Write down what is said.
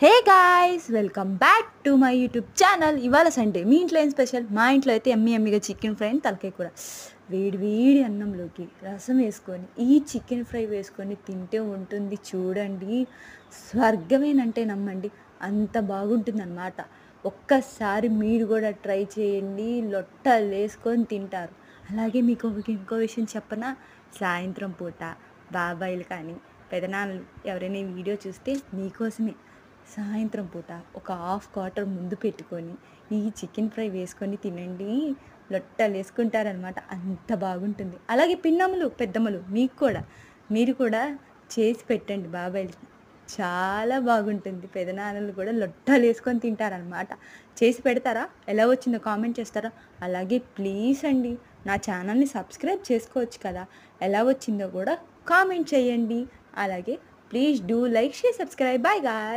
Hey guys, welcome back to my YouTube channel. ఇవాళ Sunday మీ ఇంట్లో ఏం స్పెషల్? మా ఇంట్లో అయితే ఎమ్మిగా చికెన్ ఫ్రై తలకాయ కూర. వేడి వేడి అన్నంలోకి రసం వేసుకొని ఈ చికెన్ ఫ్రై వేసుకొని తింటే ఉంటుంది చూడండి, స్వర్గమేనంటే నమ్మండి, అంత బాగుంటుందన్నమాట. ఒక్కసారి మీరు కూడా ట్రై చేయండి, లొట్టలు వేసుకొని తింటారు. అలాగే మీకు ఇంకో విషయం చెప్పనా? సాయంత్రం పూట బాబాయిలు కానీ పెదనాన్నలు ఎవరైనా ఈ వీడియో చూస్తే మీకోసమే. సాయంత్రం పూట ఒక హాఫ్ క్వార్టర్ ముందు పెట్టుకొని ఈ చికెన్ ఫ్రై వేసుకొని తినండి, లొట్టలు వేసుకుంటారనమాట, అంత బాగుంటుంది. అలాగే పిన్నమ్మలు పెద్దమ్మలు మీరు కూడా చేసి పెట్టండి బాబాయ్లకి, చాలా బాగుంటుంది. పెదనాన్నలు కూడా లొట్టలు వేసుకొని తింటారనమాట. చేసి పెడతారా? ఎలా వచ్చిందో కామెంట్ చేస్తారా? అలాగే ప్లీజ్ అండి, నా ఛానల్ని సబ్స్క్రైబ్ చేసుకోవచ్చు కదా, ఎలా వచ్చిందో కూడా కామెంట్ చేయండి. అలాగే please do like, share, subscribe. Bye guy.